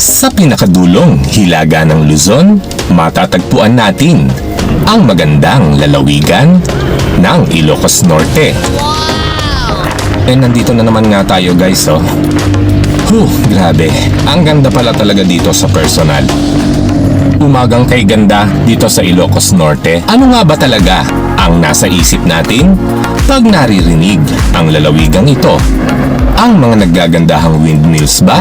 Sa pinakadulong hilaga ng Luzon, matatagpuan natin ang magandang lalawigan ng Ilocos Norte. Nandito na naman nga tayo guys, oh. Grabe. Ang ganda pala talaga dito sa personal. Umagang kay ganda dito sa Ilocos Norte. Ano nga ba talaga ang nasa isip natin pag naririnig ang lalawigang ito? Ang mga naggagandahang windmills ba?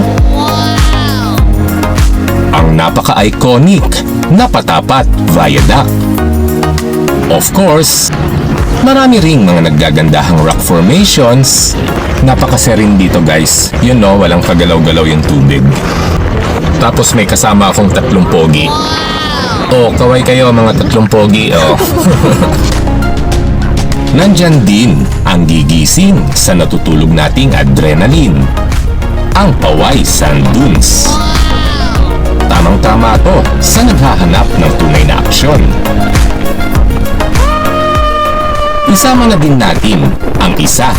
Ang napaka-iconic na Patapat Viaduct. Of course, marami ring mga naggagandahang rock formations. Napakaserin dito guys. You know, walang kagalaw-galaw yung tubig. Tapos may kasama akong 3 pogi. Oh, kaway kayo mga 3 pogi, oh. Nandyan din ang gigising sa natutulog nating adrenaline. Ang Paway Sand Dunes. Tamang-tama to sa naghahanap ng tunay na aksyon. Isama na din natin ang isa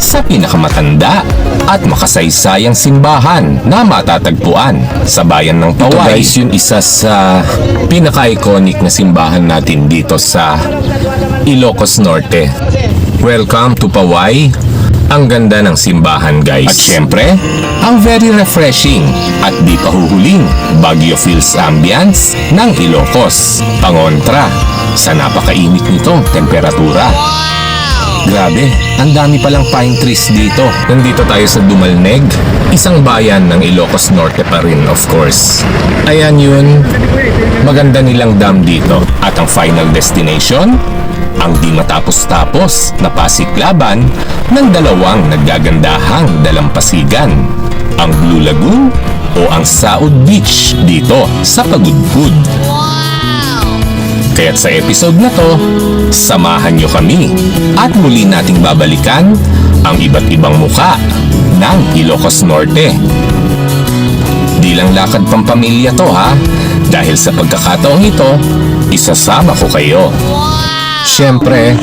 sa pinakamatanda at makasaysayang simbahan na matatagpuan sa bayan ng Paway. Ito guys, yung isa sa pinaka-iconic na simbahan natin dito sa Ilocos Norte. Welcome to Paway. Ang ganda ng simbahan guys. At syempre, ang very refreshing at di pahuhuling Baguio Feels ambience ng Ilocos. Pangontra sa napakainit nitong temperatura. Grabe, ang dami palang pine trees dito. Nandito tayo sa Dumalneg, isang bayan ng Ilocos Norte pa rin of course. Ayan yun, maganda nilang dam dito. At ang final destination, ang di matapos-tapos na pasiklaban ng dalawang naggagandahang dalampasigan, ang Blue Lagoon o ang Saud Beach dito sa Pagudpud. Kaya't sa episode na to, samahan nyo kami at muli nating babalikan ang iba't ibang muka ng Ilocos Norte. Di lang lakad pampamilya to ha, dahil sa pagkakataong ito, isasama ko kayo. Siyempre,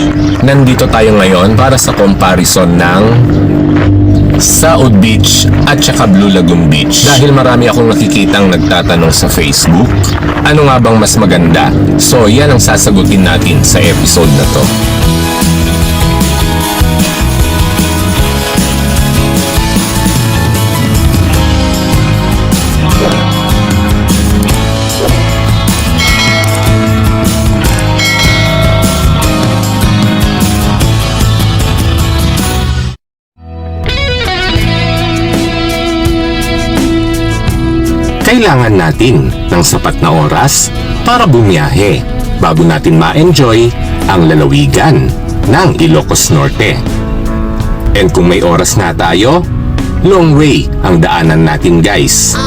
nandito tayo ngayon para sa comparison ng Saud Beach at saka Blue Lagoon Beach. Dahil marami akong nakikitang nagtatanong sa Facebook, ano nga bang mas maganda? So yan ang sasagutin natin sa episode na to. Kailangan natin ng sapat na oras para bumiyahe bago natin ma-enjoy ang lalawigan ng Ilocos Norte. And kung may oras nga tayo, long way ang daanan natin guys.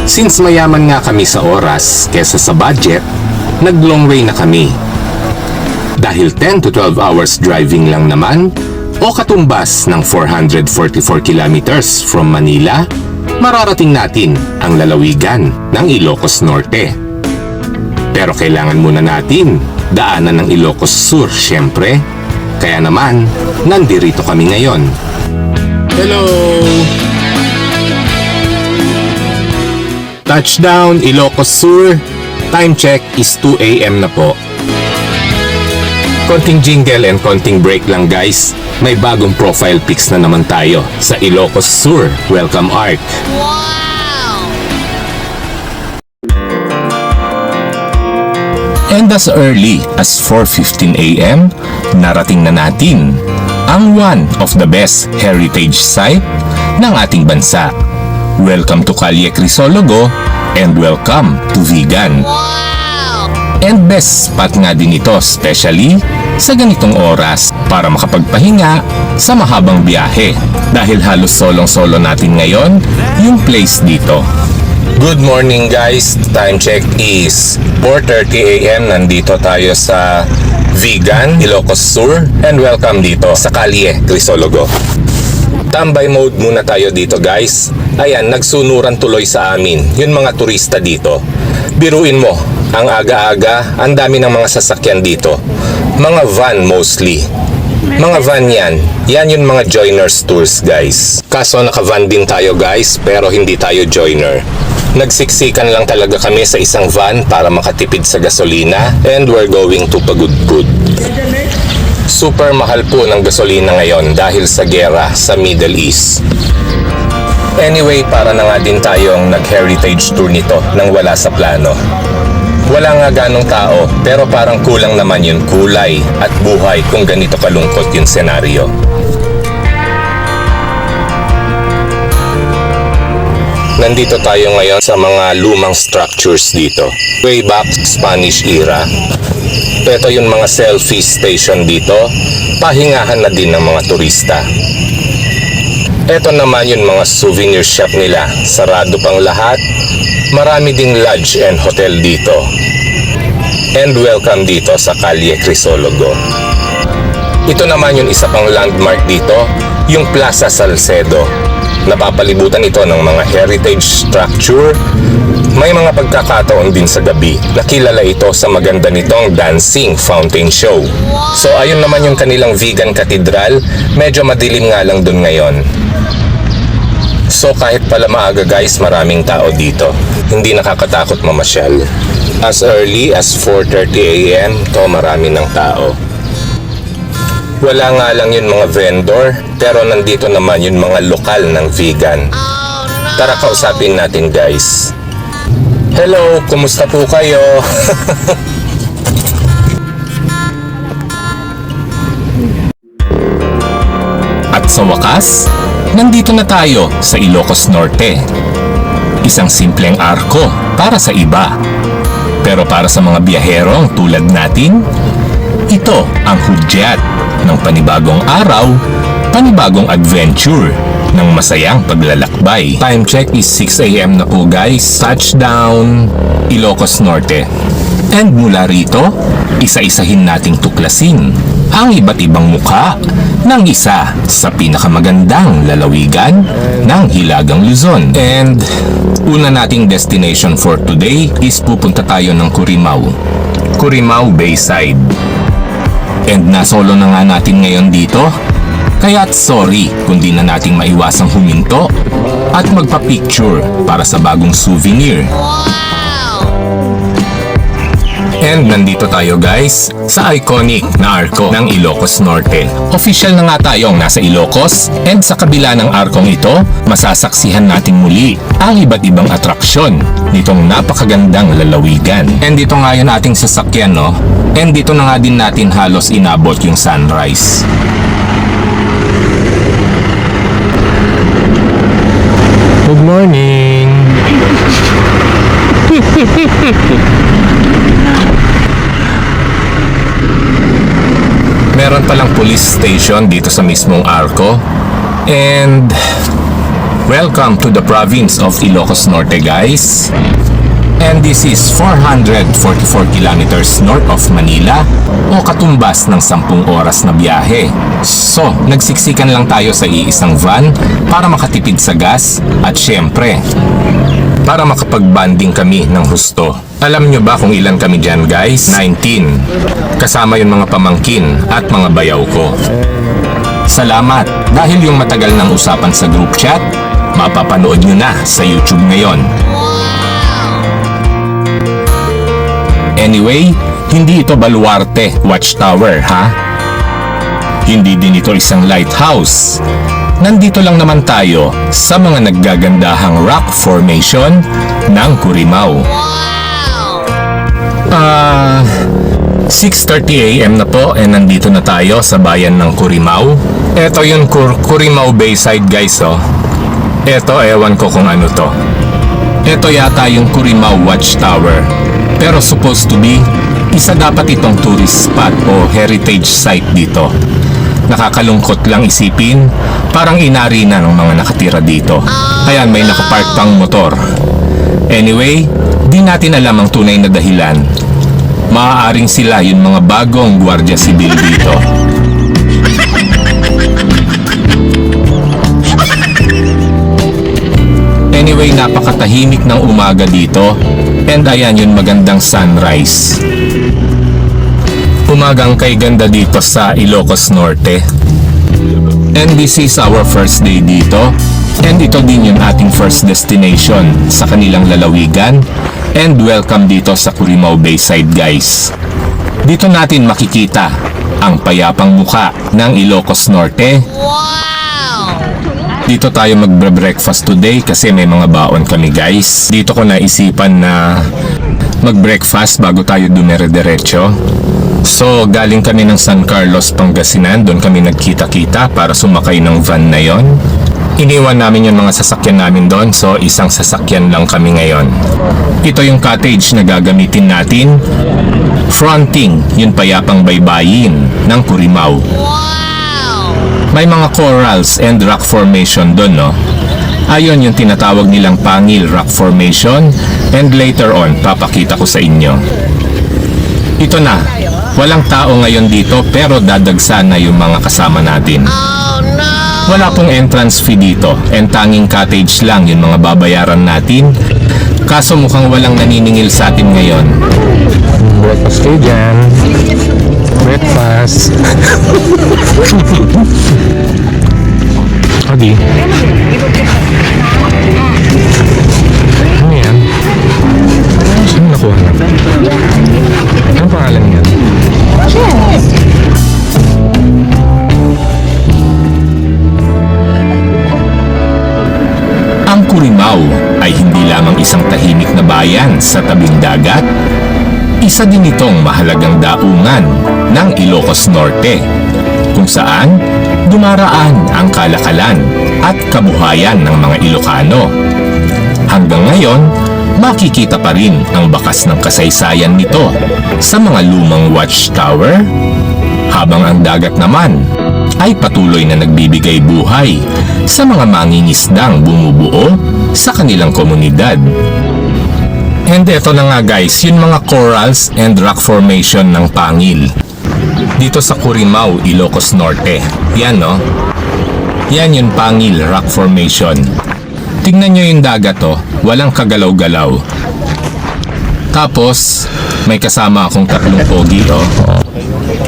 Since mayaman nga kami sa oras kesa sa budget, nag-long way na kami. Dahil 10 to 12 hours driving lang naman o katumbas ng 444 kilometers from Manila, mararating natin ang lalawigan ng Ilocos Norte. Pero kailangan muna natin daanan ng Ilocos Sur, syempre. Kaya naman, nandirito kami ngayon. Hello! Touchdown, Ilocos Sur. Time check is 2 AM na po. Konting jingle and konting break lang guys. May bagong profile pics na naman tayo sa Ilocos Sur. Welcome Ark. Wow! And as early as 4:15 AM, narating na natin ang one of the best heritage site ng ating bansa. Welcome to Calle Crisologo and welcome to Vigan. Wow! And best spot nga din ito, especially sa ganitong oras para makapagpahinga sa mahabang biyahe dahil halos solong-solo natin ngayon yung place dito. Good morning guys, time check is 4:30 AM. Nandito tayo sa Vigan, Ilocos Sur and welcome dito sa Calle Crisologo. Tambay mode muna tayo dito guys. Ayan, nagsunuran tuloy sa amin yung mga turista dito. Biruin mo, ang aga-aga, ang dami ng mga sasakyan dito. Mga van mostly. Mga van yan. Yan yung mga joiners tours guys. Kaso naka-van din tayo guys, pero hindi tayo joiner. Nagsiksikan lang talaga kami sa isang van para makatipid sa gasolina, and we're going to Pagudpud. Super mahal po ng gasolina ngayon dahil sa gera sa Middle East. Anyway, para na nga din tayong nag-heritage tour nito nang wala sa plano. Wala nga ganong tao, pero parang kulang naman yung kulay at buhay kung ganito kalungkot yung senaryo. Nandito tayo ngayon sa mga lumang structures dito. Way back Spanish era. Ito yung mga selfie station dito. Pahingahan na din ng mga turista. Ito naman yung mga souvenir shop nila. Sarado pang lahat. Marami ding lodge and hotel dito. And welcome dito sa Calle Crisologo. Ito naman yung isa pang landmark dito, yung Plaza Salcedo. Napapalibutan ito ng mga heritage structure. May mga pagkakataon din sa gabi. Nakilala ito sa maganda nitong dancing fountain show. So ayun naman yung kanilang vegan cathedral. Medyo madilim nga lang dun ngayon. So kahit pala maaga guys, maraming tao dito. Hindi nakakatakot mamasyal. As early as 4:30 AM, to marami ng tao. Wala nga lang yung mga vendor, pero nandito naman yung mga lokal ng vegan. Tara kausapin natin guys. Hello, kumusta po kayo? At sa wakas, nandito na tayo sa Ilocos Norte. Isang simpleng arko para sa iba. Pero para sa mga biyaherong tulad natin, ito ang hudyat ng panibagong araw, panibagong adventure, ng masayang paglalakbay. Time check is 6 AM na po guys. Touchdown, Ilocos Norte. And mula rito, isa-isahin nating tuklasin ang iba't ibang mukha ng isa sa pinakamagandang lalawigan ng Hilagang Luzon. And una nating destination for today is pupunta tayo ng Curimao. Curimao Bayside. And nasolo na nga natin ngayon dito. Kaya't sorry kung di na nating maiwasang huminto at magpa-picture para sa bagong souvenir. And nandito tayo guys sa iconic na arko ng Ilocos Norte. Official na nga tayong nasa Ilocos, and sa kabila ng arkong ito, masasaksihan natin muli ang iba't ibang atraksyon nitong napakagandang lalawigan. And dito nga yun ating sasakyan, no? And dito na nga din natin halos inabot yung sunrise. Good morning! Meron palang police station dito sa mismong arko. And welcome to the province of Ilocos Norte guys. And this is 444 kilometers north of Manila, o katumbas ng 10 oras na biyahe. So, nagsiksikan lang tayo sa iisang van para makatipid sa gas at syempre, para makapag-banding kami ng husto. Alam nyo ba kung ilan kami dyan guys? 19. Kasama yung mga pamangkin at mga bayaw ko. Salamat dahil yung matagal ng usapan sa group chat, mapapanood nyo na sa YouTube ngayon. Anyway, hindi ito baluarte, watchtower ha? Hindi din ito isang lighthouse. Nandito lang naman tayo sa mga naggagandahang rock formation ng Curimao. 6:30 AM na po, and nandito na tayo sa bayan ng Curimao. Ito yung Curimao Bayside guys, oh. Ito, ewan ko kung ano to. Ito yata yung Curimao Watchtower. Pero supposed to be, isa dapat itong tourist spot o heritage site dito. Nakakalungkot lang isipin, parang inari na ng mga nakatira dito. Ayan, may nakapark pang motor. Anyway, di natin alam ang tunay na dahilan. Maaaring sila yung mga bagong Guardia Civil dito. Anyway, napakatahimik ng umaga dito, and ayan yung magandang sunrise. Umagang kay ganda dito sa Ilocos Norte. And this is our first day dito. And ito din yung ating first destination sa kanilang lalawigan. And welcome dito sa Curimaw Bayside, guys. Dito natin makikita ang payapang muka ng Ilocos Norte. Dito tayo magbre-breakfast today kasi may mga baon kami, guys. Dito ko naisipan na mag-breakfast bago tayo dumire-diretso. So, galing kami ng San Carlos, Pangasinan. Doon kami nagkita-kita para sumakay ng van na yon. Iniwan namin yung mga sasakyan namin doon. So, isang sasakyan lang kami ngayon. Ito yung cottage na gagamitin natin. Fronting yung payapang baybayin ng Curimaw. May mga corals and rock formation doon, no? Ayon yung tinatawag nilang Pangil Rock Formation, and later on, papakita ko sa inyo. Ito na, walang tao ngayon dito pero dadagsa na yung mga kasama natin. Wala pong entrance fee dito, and tanging cottage lang yung mga babayaran natin. Kaso mukhang walang naniningil sa atin ngayon. Breakfast kayo dyan. Breakfast. Adi. Ano yan? Saan nakuha na? Anong pangalan yan? Ang Curimaw ay hindi lamang isang tahimik na bayan sa tabing dagat. Isa din itong mahalagang daungan ng Ilocos Norte, kung saan dumaraan ang kalakalan at kabuhayan ng mga Ilocano. Hanggang ngayon, makikita pa rin ang bakas ng kasaysayan nito sa mga lumang watchtower, habang ang dagat naman ay patuloy na nagbibigay buhay sa mga mangingisdang bumubuo sa kanilang komunidad. And eto na nga, guys, yung mga corals and rock formation ng Pangil dito sa Curimaw, Ilocos Norte. Yan, no? Yan yung Pangil Rock Formation. Tingnan nyo yung dagat, oh. Walang kagalaw-galaw. Tapos, may kasama akong tatlong pogi, oh.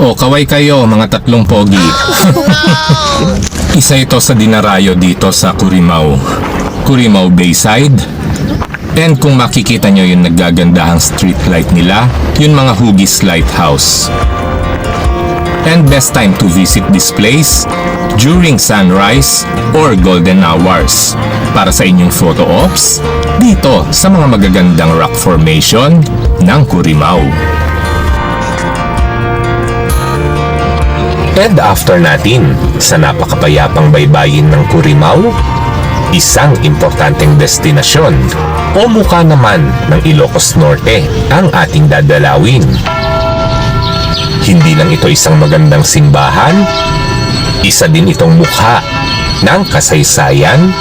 Oh, kaway kayo, mga tatlong pogi. Isa ito sa dinarayo dito sa Curimaw. Curimaw Bayside. And kung makikita nyo yung naggagandahang street light nila, yung mga Hugis Lighthouse. And best time to visit this place during sunrise or golden hours para sa inyong photo ops dito sa mga magagandang rock formation ng Curimaw. And after natin sa napakapayapang baybayin ng Curimaw, isang importanteng destinasyon o mukha naman ng Ilocos Norte ang ating dadalawin. Hindi lang ito isang magandang simbahan, isa din itong mukha ng kasaysayan,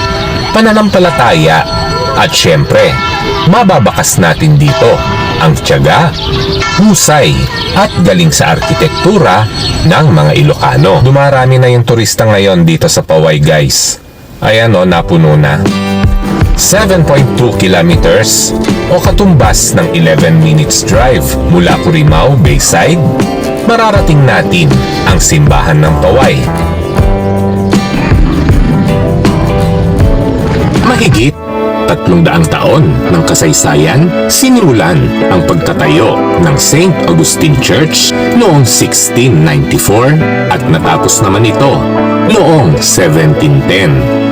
pananampalataya, at syempre, mababakas natin dito ang tiyaga, husay, at galing sa arkitektura ng mga Ilocano. Dumarami na yung turista ngayon dito sa Paway, guys. Ayan o, napuno na. 7.2 kilometers o katumbas ng 11 minutes drive mula Curimaw Bayside, mararating natin ang simbahan ng Paway. Mahigit 300 taon ng kasaysayan, sinimulan ang pagtatayo ng St. Augustine Church noong 1694 at natapos naman ito noong 1710.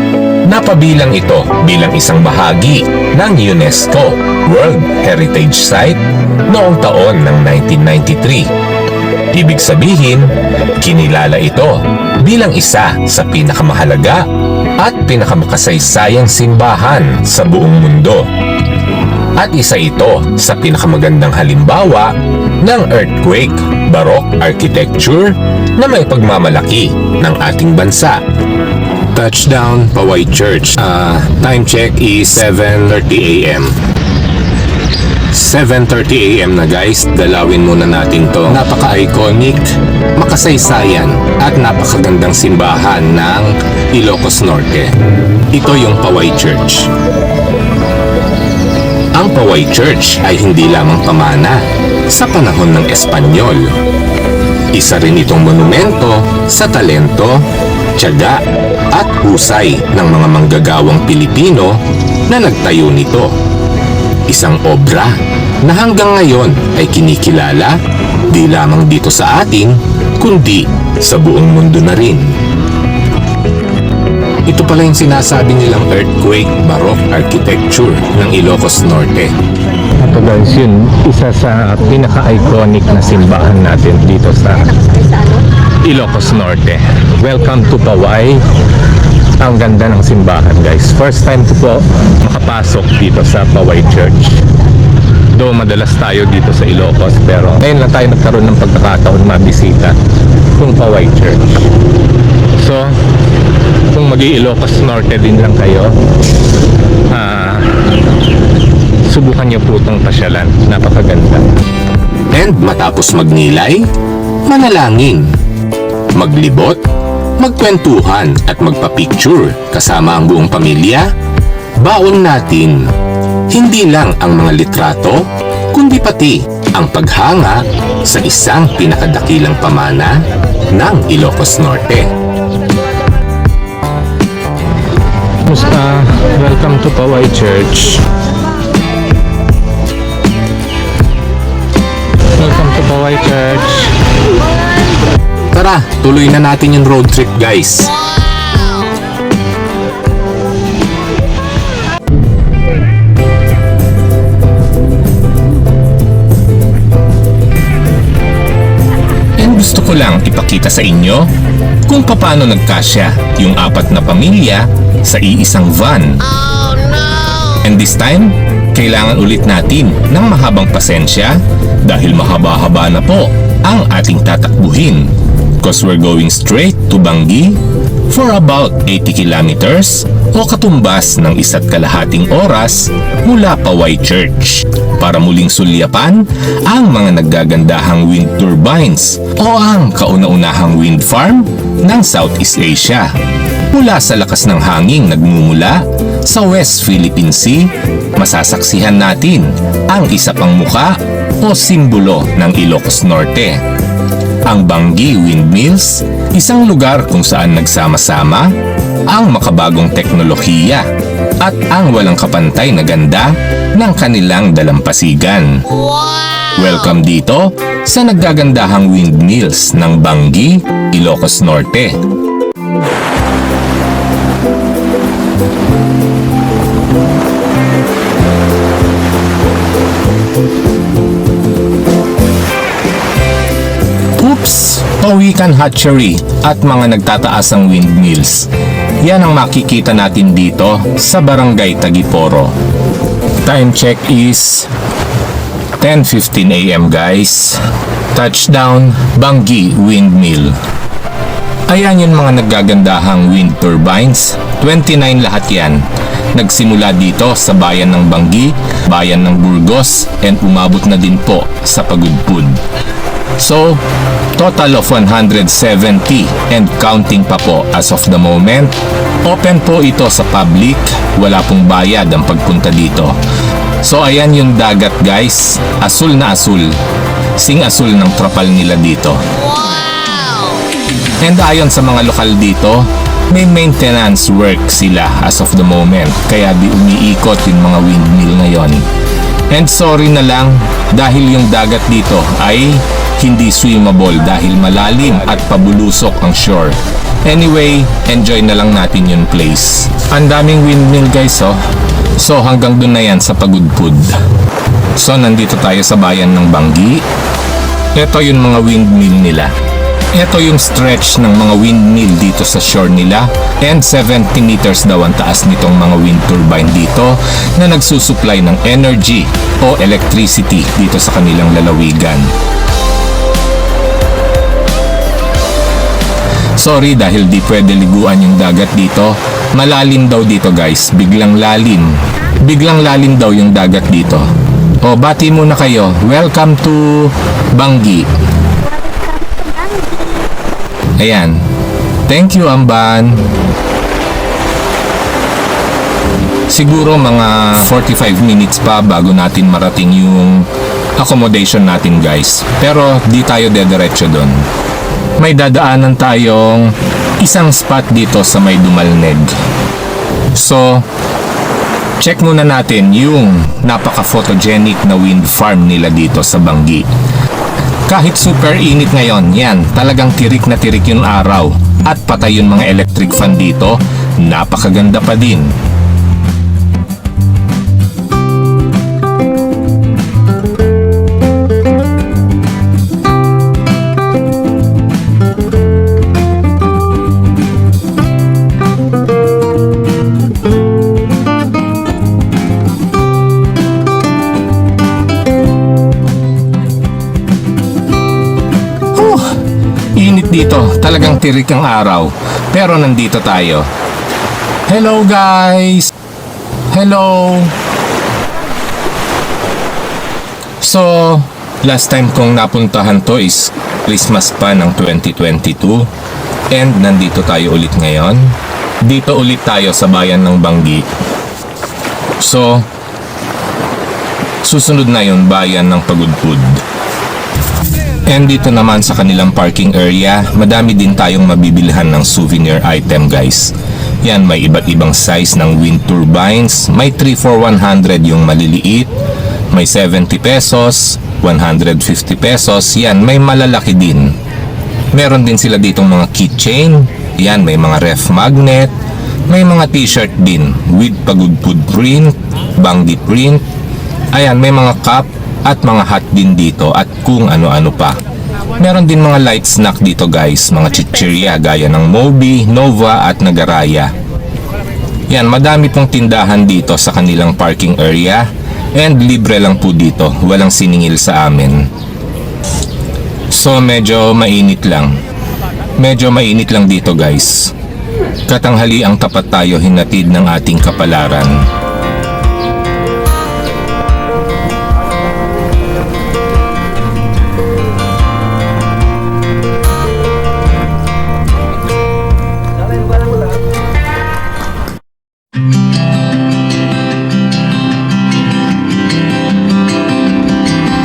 Napabilang ito bilang isang bahagi ng UNESCO World Heritage Site noong taon ng 1993. Ibig sabihin, kinilala ito bilang isa sa pinakamahalaga at pinakamakasaysayang simbahan sa buong mundo. At isa ito sa pinakamagandang halimbawa ng earthquake baroque architecture na may pagmamalaki ng ating bansa. Touchdown, Paway Church. Time check is 7:30 AM. 7:30 AM na, guys. Dalawin muna natin to. Napaka-iconic, makasaysayan, at napakagandang simbahan ng Ilocos Norte. Ito yung Paway Church. Ang Paway Church ay hindi lamang pamana sa panahon ng Espanyol. Isa rin itong monumento sa talento, tiyaga at husay ng mga manggagawang Pilipino na nagtayo nito. Isang obra na hanggang ngayon ay kinikilala di lamang dito sa atin kundi sa buong mundo na rin. Ito pala yung sinasabi nilang earthquake baroque architecture ng Ilocos Norte. Ito guys, yun, isa sa pinaka-iconic na simbahan natin dito sa Ilocos Norte. Welcome to Paway. Ang ganda ng simbahan guys. First time ko po makapasok dito sa Paway Church. Though madalas tayo dito sa Ilocos, pero ngayon lang tayo nagkaroon ng pagkakataon mabisita kung Paway Church. So, kung mag-i-Ilocos Norte din lang kayo, subukan niyo po itong pasyalan. Napakaganda. And matapos magnilay, manalangin, maglibot, magkwentuhan at magpa-picture kasama ang buong pamilya, baon natin hindi lang ang mga litrato, kundi pati ang paghanga sa isang pinakadakilang pamana ng Ilocos Norte. Musta? Welcome to Paway Church. Welcome to Paway Church. Tara, tuloy na natin yung road trip guys. And gusto ko lang ipakita sa inyo kung paano nagkasya yung 4 na pamilya sa iisang van. And this time, kailangan ulit natin ng mahabang pasensya dahil mahaba-haba na po ang ating tatakbuhin. Because we're going straight to Bangi for about 80 kilometers o katumbas ng 1.5 oras mula Paway Church para muling sulyapan ang mga naggagandahang wind turbines o ang kauna-unahang wind farm ng Southeast Asia. Mula sa lakas ng hanging nagmumula sa West Philippine Sea, masasaksihan natin ang isa pang muka o simbolo ng Ilocos Norte. Ang Bangi Windmills, isang lugar kung saan nagsama-sama ang makabagong teknolohiya at ang walang kapantay na ganda ng kanilang dalampasigan. Welcome dito sa naggagandahang windmills ng Bangi, Ilocos Norte. Oops! Pawikan Hatchery at mga nagtataasang windmills. Yan ang makikita natin dito sa Barangay Tagiporo. Time check is 10:15 AM guys. Touchdown, Bangi Windmill. Ayan yung mga naggagandahang wind turbines. 29 lahat yan. Nagsimula dito sa bayan ng Bangi, bayan ng Burgos, and umabot na din po sa Pagudpud. So, total of 170 and counting pa po as of the moment. Open po ito sa public, wala pong bayad ang pagpunta dito. So ayan yung dagat guys, asul na asul. Sing asul ng trapal nila dito. And ayon sa mga lokal dito, may maintenance work sila as of the moment, kaya di umiikot yung mga windmill ngayon. And sorry na lang dahil yung dagat dito ay hindi swimmable dahil malalim at pabulusok ang shore. Anyway, enjoy na lang natin yung place. Ang daming windmill guys oh. So hanggang dun na yan sa Pagudpud. So nandito tayo sa bayan ng Bangi. Ito yung mga windmill nila. Ito yung stretch ng mga windmill dito sa shore nila, and 70 meters daw ang taas nitong mga wind turbine dito na nagsusupply ng energy o electricity dito sa kanilang lalawigan. Sorry dahil di pwede liguan yung dagat dito. Malalim daw dito guys, biglang lalim. Biglang lalim daw yung dagat dito. O bati muna kayo, welcome to Bangi. Ayan. Thank you, Amban. Siguro mga 45 minutes pa bago natin marating yung accommodation natin, guys. Pero di tayo dediretso doon. may dadaanan tayong isang spot dito sa may Dumalneg. So, check muna natin yung napaka-photogenic na wind farm nila dito sa Bangi. Kahit super init ngayon, yan, talagang tirik na tirik yung araw at patay yung mga electric fan dito, napakaganda pa din. Init dito, talagang tirik ang araw. Pero nandito tayo. Hello guys! Hello! So, last time kong napuntahan to is Christmas pa ng 2022. And nandito tayo ulit ngayon. Dito ulit tayo sa bayan ng Bangi. So, susunod na yon, bayan ng Pagudpud. And dito naman sa kanilang parking area, madami din tayong mabibilhan ng souvenir item guys. Yan, may iba't ibang size ng wind turbines, may 3 for 100 yung maliliit, may 70 pesos, 150 pesos, yan, may malalaki din. Meron din sila ditong mga keychain, yan, may mga ref magnet, may mga t-shirt din with Pagudpud print, Bangi print, ayan, may mga cup, at mga hat din dito at kung ano-ano pa. Meron din mga light snack dito guys, mga chichirya gaya ng Moby, Nova at Nagaraya. Yan, madami pong tindahan dito sa kanilang parking area and libre lang po dito, walang siningil sa amin. So medyo mainit lang. Medyo mainit lang dito guys. Katanghali ang tapat tayo hinatid ng ating kapalaran.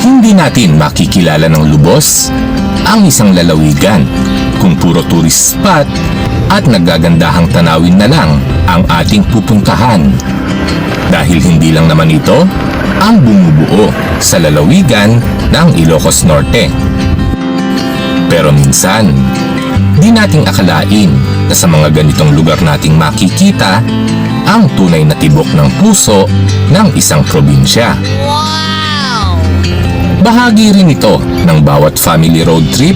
Hindi natin makikilala ng lubos ang isang lalawigan kung puro tourist spot at nagagandahang tanawin na lang ang ating pupuntahan. Dahil hindi lang naman ito ang bumubuo sa lalawigan ng Ilocos Norte. Pero minsan, di nating akalain na sa mga ganitong lugar nating makikita ang tunay na tibok ng puso ng isang probinsya. Bahagi rin ito ng bawat family road trip,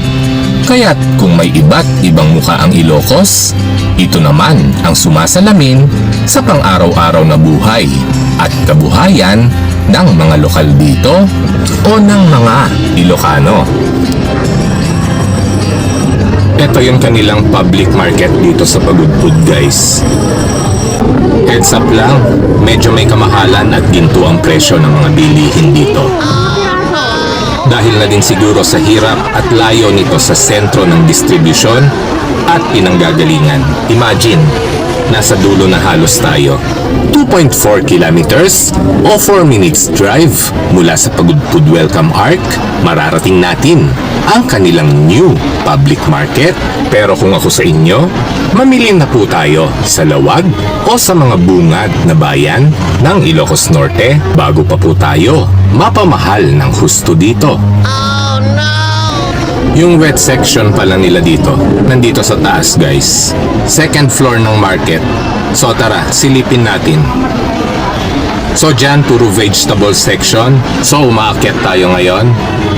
kaya't kung may iba't ibang mukha ang Ilocos, ito naman ang sumasalamin sa pang-araw-araw na buhay at kabuhayan ng mga lokal dito o ng mga Ilocano. Ito yung kanilang public market dito sa Pagudpud guys. Heads up lang, medyo may kamahalan at ginto ang presyo ng mga bilihin dito. Dahil na din siguro sa hirap at layo nito sa sentro ng distribusyon at pinanggagalingan. Imagine, nasa dulo na halos tayo. 2.4 kilometers o 4 minutes drive mula sa Pagudpud Welcome Arc, mararating natin ang kanilang new public market. Pero kung ako sa inyo, mamili na po tayo sa Lawag o sa mga bungad na bayan ng Ilocos Norte bago pa po tayo mapamahal ng husto dito. Oh no! Yung wet section pala nila dito, nandito sa taas guys. Second floor ng market. So tara, silipin natin. So dyan, puro vegetable section. So umaakyat tayo ngayon.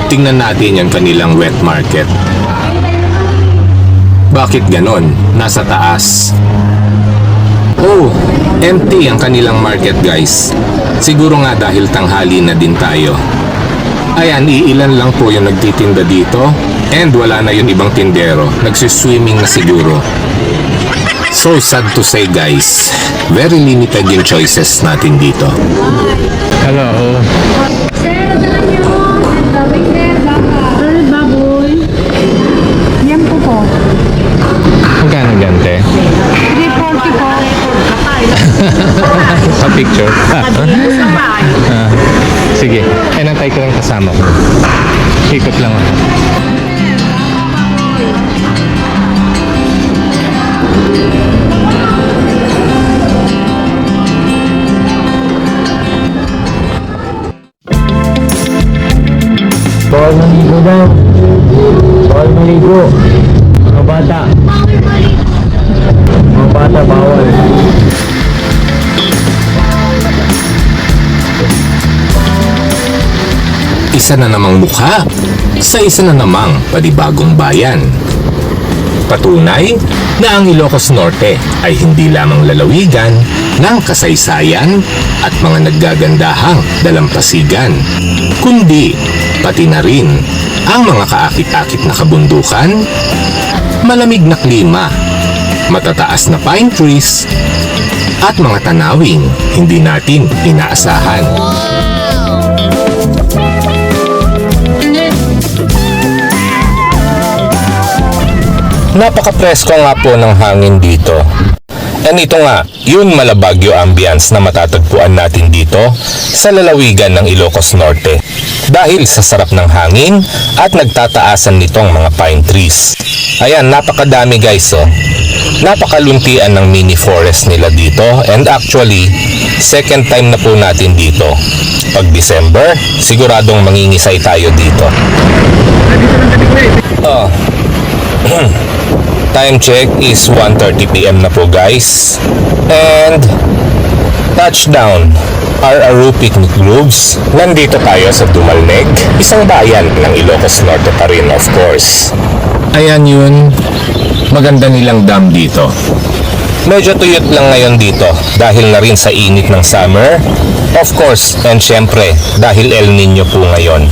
Tingnan natin yung kanilang wet market. Bakit ganon? Nasa taas. Oh, empty ang kanilang market guys. Siguro nga dahil tanghali na din tayo. Ayan, iilan lang po yung nagtitinda dito. And wala na yung ibang tindero. Nagsiswimming na siguro. So sad to say guys, very limited yung choices natin dito. Hello. Baboy. Yan po. Magkano gante? 340 po. Sa picture. Sige, nantay ko lang kasama ko. Ikot lang ako. Bawal maligo daw. Bawal maligo. Mga bata. Mga bata bawal. Isa na namang mukha sa isa na namang panibagong bayan. Patunay na ang Ilocos Norte ay hindi lamang lalawigan ng kasaysayan at mga naggagandahang dalampasigan, kundi pati na rin ang mga kaakit-akit na kabundukan, malamig na klima, matataas na pine trees, at mga tanawing hindi natin inaasahan. Napaka-presko nga po ng hangin dito. And ito nga, yun Malabagyo ambience na matatagpuan natin dito sa lalawigan ng Ilocos Norte. Dahil sa sarap ng hangin at nagtataasan nitong mga pine trees. Ayan, napakadami guys oh. Napakaluntian ng mini forest nila dito, and actually, second time na po natin dito. Pag December, siguradong mangingisay tayo dito. Oh. Time check is 1:30 PM na po guys. And touchdown, RRU Picnic Groves. Nandito tayo sa Dumalneg, isang bayan ng Ilocos Norte pa rin of course. Ayan yun, maganda nilang dam dito. Medyo tuyot lang ngayon dito dahil na rin sa init ng summer. Of course, and syempre dahil El Nino po ngayon.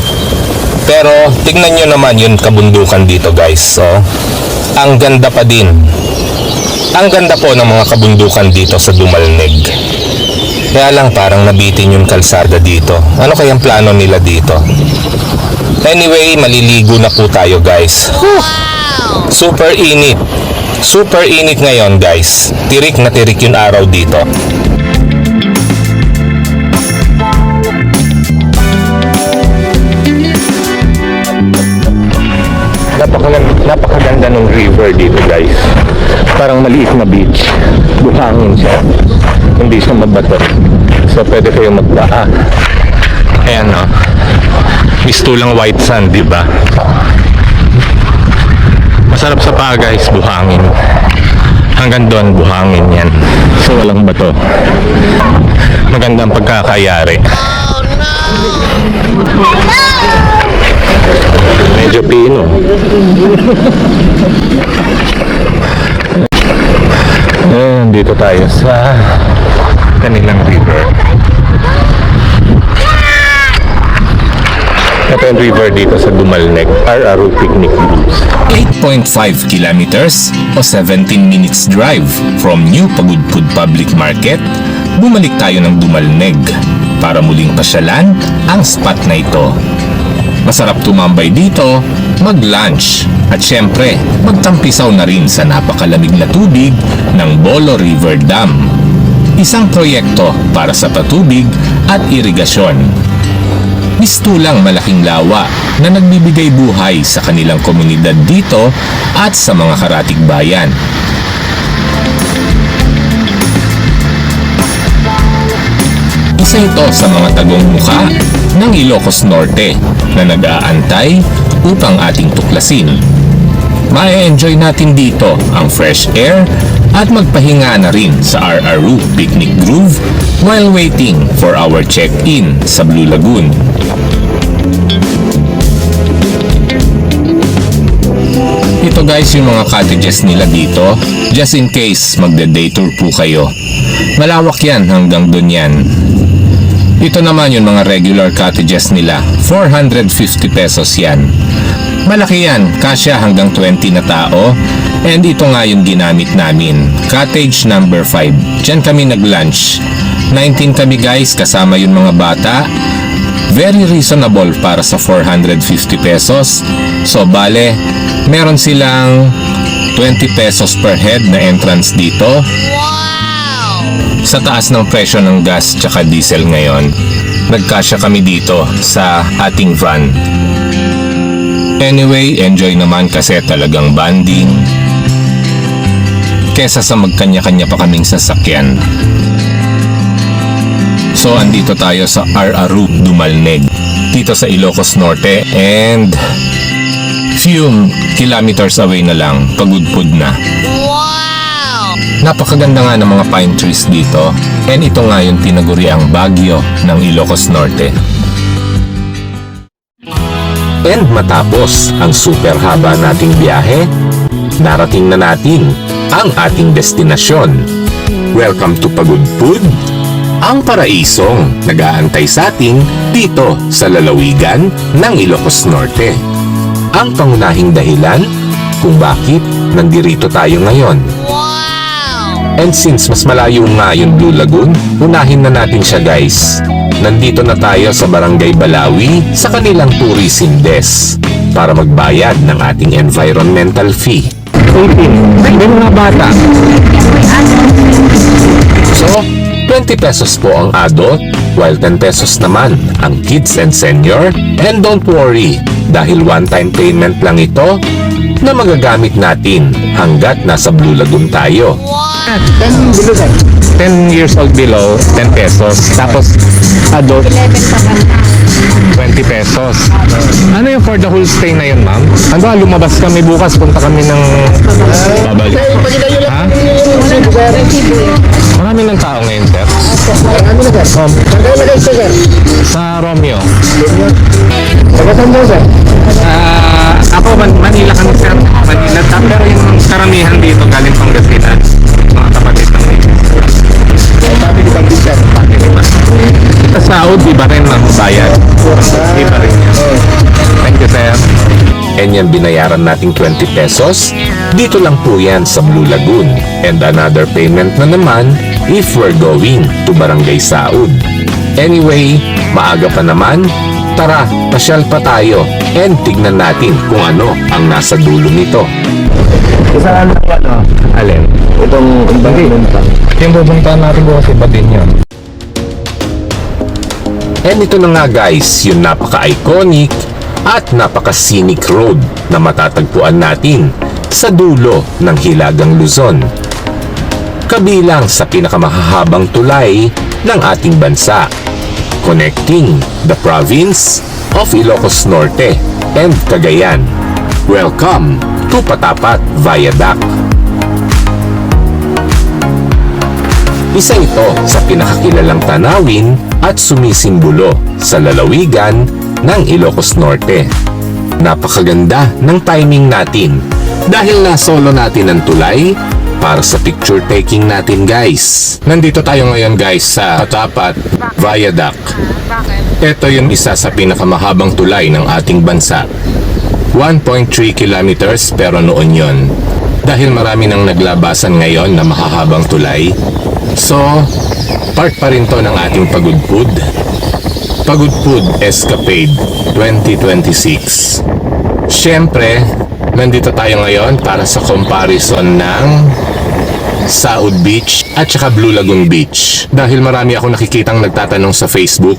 Pero tignan nyo naman yung kabundukan dito guys. So, ang ganda pa din. Ang ganda po ng mga kabundukan dito sa Dumalneg. Kaya lang parang nabitin yung kalsada dito. Ano kayang plano nila dito? Anyway, maliligo na po tayo guys. Super init. Super init ngayon guys. Tirik na tirik yung araw dito. Napakaganda ng river dito guys. Parang maliit na beach. Buhangin siya. Hindi siya mabato. So pwede kayo magpaa. Ayan o. Mistulang white sand, di ba? Masarap sa paa guys, buhangin. Hanggang doon buhangin yan. So walang bato. Magandang pagkakayari. Medyo pino. Dito tayo sa kanilang river. Ito yung river dito sa Dumalneg, RRU Picnic Groves. 8.5 kilometers o 17 minutes drive from New Pagudpud Public Market, bumalik tayo ng Dumalneg para muling pasyalan ang spot na ito. Masarap tumambay dito, mag-lunch, at syempre, magtampisaw na rin sa napakalamig na tubig ng Bolo River Dam. Isang proyekto para sa patubig at irigasyon. Mistulang malaking lawa na nagbibigay buhay sa kanilang komunidad dito at sa mga karatig bayan. Isa ito sa mga tagong mukha ng Ilocos Norte na nag-aantay upang ating tuklasin. Ma-enjoy natin dito ang fresh air at magpahinga na rin sa RRU Picnic Groove while waiting for our check-in sa Blue Lagoon. Ito guys yung mga cottages nila dito, just in case magde-day tour po kayo. Malawak yan hanggang dun yan. Ito naman yung mga regular cottages nila, 450 pesos yan. Malaki yan, kasya hanggang 20 na tao. And ito nga yung ginamit namin, cottage number 5. Diyan kami nag-lunch. 19 kami guys, kasama yung mga bata. Very reasonable para sa 450 pesos. So bale, meron silang 20 pesos per head na entrance dito. Sa taas ng presyo ng gas tsaka diesel ngayon, nagkasya kami dito sa ating van. Anyway, enjoy naman kasi talagang bonding. kesa sa magkanya-kanya pa kaming sasakyan. So andito tayo sa Araru, Dumalneg, dito sa Ilocos Norte, and few kilometers away na lang, Pagudpud na. Napakaganda nga ng mga pine trees dito, and ito nga yung tinaguriang Baguio ng Ilocos Norte. And matapos ang super haba nating biyahe, narating na natin ang ating destinasyon. Welcome to Pagudpud, ang paraisong nag-aantay sa atin dito sa lalawigan ng Ilocos Norte. Ang pangunahing dahilan kung bakit nandirito tayo ngayon. And since mas malayo nga yung Blue Lagoon, unahin na natin siya guys. Nandito na tayo sa Barangay Balawi sa kanilang tourism desk para magbayad ng ating environmental fee. 18. May mga bata. So, 20 pesos po ang adult, while 10 pesos naman ang kids and senior. And don't worry, dahil one-time payment lang ito na magagamit natin hanggat nasa Blue Lagoon tayo. 10 years old below, 10 pesos. Tapos, adult, 20 pesos. Ano yung for the whole stay na yun, ma'am? Ano ba, lumabas kami bukas, punta kami ng babalik. Ha? Marami ng tao ngayon, sir. Sa Romeo. Ako, Manila kami, sir. Manila. Pero yung karamihan dito galing Pangasinan. Mga kapatid ng sa Saud, iba rin ang bayad. Iba rin yan. Thank you, sir. And yan binayaran nating 20 pesos, dito lang po yan sa Blue Lagoon. And another payment na naman if we're going to Barangay Saud. Anyway, maaga pa naman, tara, pasyal pa tayo and tignan natin kung ano ang nasa dulo nito. Saan ano? Alin? Itong environmental. Yung pupuntahan natin bukas iba din yun. And ito na nga guys, yung napaka-iconic at napaka-scenic road na matatagpuan natin sa dulo ng Hilagang Luzon. Kabilang sa pinakamahahabang tulay ng ating bansa, connecting the province of Ilocos Norte and Cagayan. Welcome to Patapat Viaduct. Isa ito sa pinakakilalang tanawin at sumisimbolo sa lalawigan ng Ilocos Norte. Napakaganda ng timing natin dahil na-solo natin ang tulay para sa picture taking natin guys. Nandito tayo ngayon guys sa Patapat Viaduct. Ito yung isa sa pinakamahabang tulay ng ating bansa. 1.3 kilometers pero noon yon. Dahil marami nang naglabasan ngayon na mahahabang tulay, so part pa rin to ng ating Pagudpud. Pagudpud Escapade 2026. Siyempre, nandito tayo ngayon para sa comparison ng Saud Beach at saka Blue Lagoon Beach. Dahil marami akong nakikitang nagtatanong sa Facebook,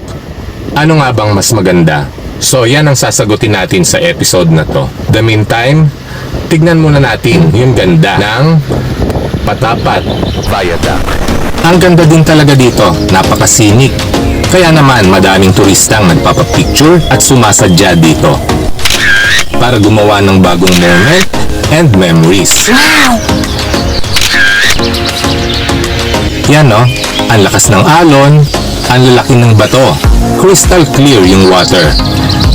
ano nga bang mas maganda? So yan ang sasagutin natin sa episode na to. The meantime, tignan muna natin yung ganda ng Patapat Viaduct. Ang ganda din talaga dito, napaka-scenic. Kaya naman madaming turistang nagpapapicture at sumasadya dito para gumawa ng bagong moment and memories. Wow! Yan no, ang lakas ng alon, ang lalaki ng bato, crystal clear yung water.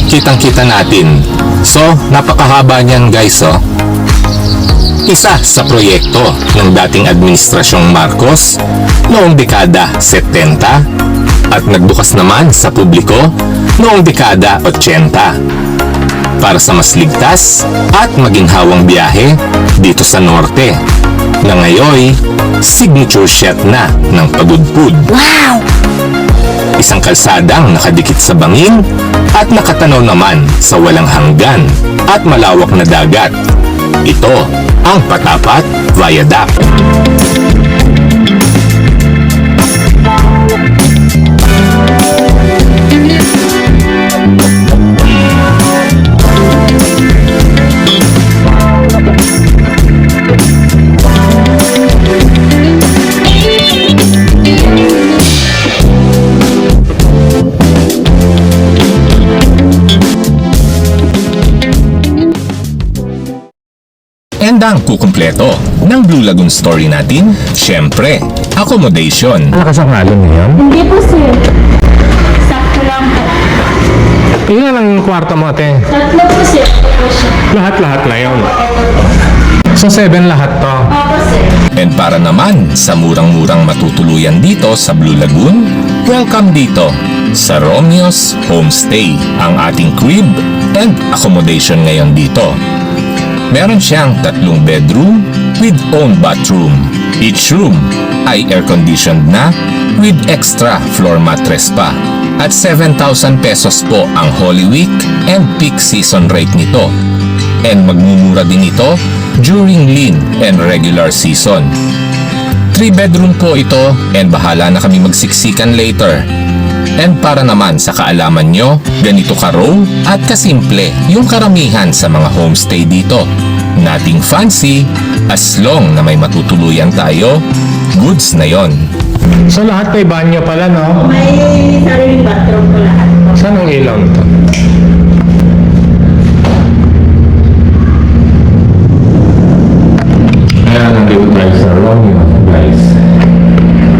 Kitang-kita natin. So, napakahaba niyan guys oh. Isa sa proyekto ng dating administrasyong Marcos noong dekada 70 at nagbukas naman sa publiko noong dekada 80 para sa mas ligtas at maginhawang biyahe dito sa norte na ngayoy signature shot na ng Pagudpud. Wow! Isang kalsadang nakadikit sa bangin at nakatanaw naman sa walang hanggan at malawak na dagat. Ito ang Patapat Viaduct. handa ang kukumpleto ng Blue Lagoon story natin? Siyempre, accommodation. Malakas ang alon ngayon. Hindi po, sir. Sakto lang po. Ilan ang kwarto mo, ate? Tatlo po, sir. Ito siya. Lahat-lahat na yun. So, 7 lahat to. Opo, sir. And para naman sa murang-murang matutuluyan dito sa Blue Lagoon, welcome dito sa Romeo's Homestay, ang ating crib and accommodation ngayon dito. Meron siyang 3 bedroom with own bathroom. Each room ay air-conditioned na with extra floor mattress pa. At 7,000 pesos po ang Holy Week and peak season rate nito. And magmumura din ito during lean and regular season. 3 bedroom po ito and bahala na kami magsiksikan later. And para naman sa kaalaman nyo, ganito ka-raw at kasimple yung karamihan sa mga homestay dito. Nothing fancy, as long na may matutuluyan tayo, goods na yon. So, lahat may banyo pala, no? May sariling bathroom po lahat. Saan ang ilaw nito? Ayan, nandito tayo sa Romeo, guys.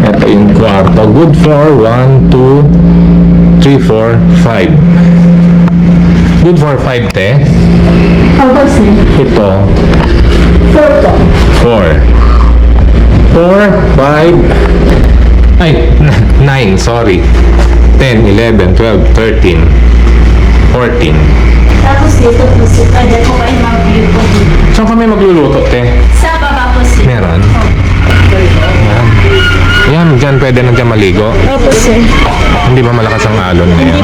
Ito yung kwarto. Good for 1, 2, 3, 4, 5. Good for 5, te. Opo, sir. Ito, 4 po. 4. 4, 5, ay, 9, sorry. 10, 11, 12, 13, 14. Tapos dito po, sir. Pwede po kayo mag-view po dito. Saan kami magluluto, te? Sa baba po, sir. Meron? Yan. Yan, dyan pwede na dyan maligo. Opo, sir. Hindi ba malakas ang alon ngayon?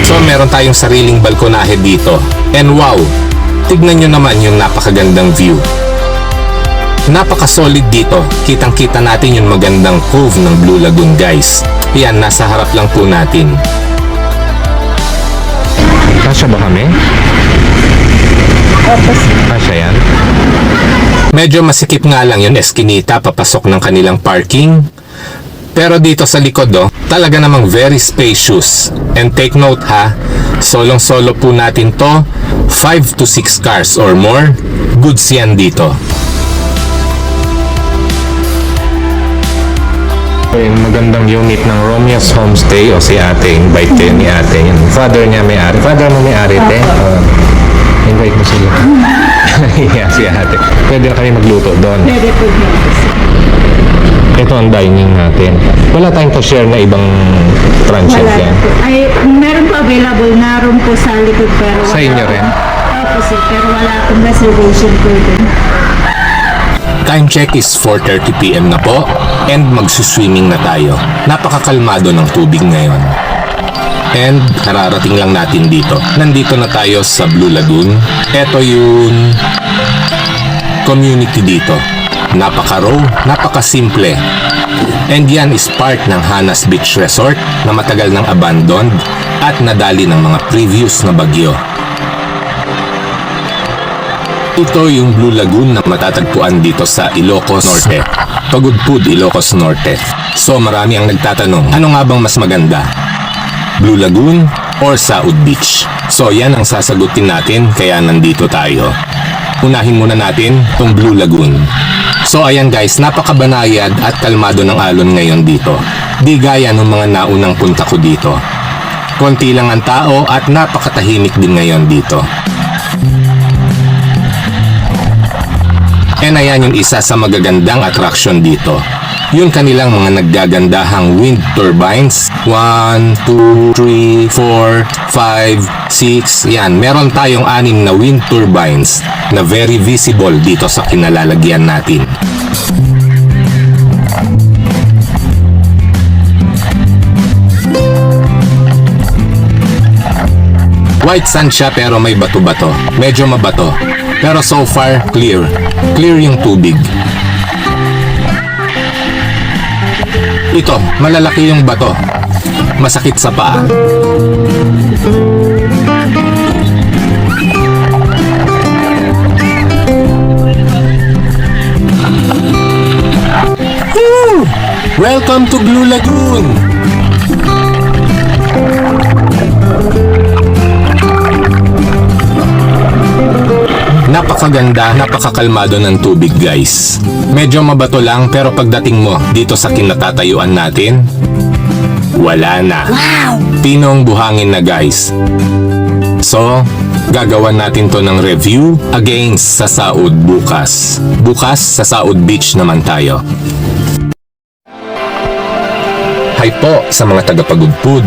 So meron tayong sariling balkonahe dito. And wow, tignan nyo naman yung napakagandang view. Napaka-solid dito. Kitang-kita natin yung magandang cove ng Blue Lagoon, guys. Yan, nasa harap lang po natin. Kasya ba kami? Kasya yan? Medyo masikip nga lang yung eskinita papasok ng kanilang parking. Pero dito sa likod talaga namang very spacious. And take note ha, solong-solo po natin to, 5 to 6 cars or more, goods yan dito. Yung magandang unit ng Romeo's Homestay o si ate, invite kayo ni ate. Yung father niya may-ari. Father mo may-ari, te? Invite mo sila. Yeah, si ate. Pwede na kami magluto doon. Pwede po dito, sir. Ito ang dining natin. Wala tayong to-share na ibang transient Wala yan. na po. Ay, meron po available na room po sa likod pero Sa inyo rin? Opo, sir. Pero wala akong reservation po dun. Time check is 4:30 PM na po and magsuswimming na tayo. Napakakalmado ng tubig ngayon. And kararating lang natin dito. Nandito na tayo sa Blue Lagoon. Ito yung community dito. Napaka-raw, napaka-simple. And yan is part ng Hanas Beach Resort na matagal nang abandoned at nadali ng mga previous na bagyo. Ito yung Blue Lagoon na matatagpuan dito sa Ilocos Norte. Pagudpud, Ilocos Norte. So marami ang nagtatanong, ano nga bang mas maganda? Blue Lagoon or Saud Beach? So yan ang sasagutin natin kaya nandito tayo. Unahin muna natin itong Blue Lagoon. So ayan guys, napakabanayad at kalmado ng alon ngayon dito. Di gaya ng mga naunang punta ko dito. Konti lang ang tao at napakatahimik din ngayon dito. And ayan yung isa sa magagandang attraction dito. Yung kanilang mga naggagandahang wind turbines. 1, 2, 3, 4, 5, 6. Yan, meron tayong 6 na wind turbines na very visible dito sa kinalalagyan natin. White sand siya pero may bato-bato. Medyo mabato. Pero so far, clear. Clear yung tubig. Ito, malalaki yung bato. Masakit sa paa. Woo! Welcome to Blue Lagoon! Napakaganda, napakakalmado ng tubig guys. Medyo mabato lang pero pagdating mo dito sa kinatatayuan natin, wala na. Pinong buhangin na guys. So, gagawan natin to ng review against sa Saud bukas. Bukas sa Saud Beach naman tayo. Hi po sa mga tagapagudpud.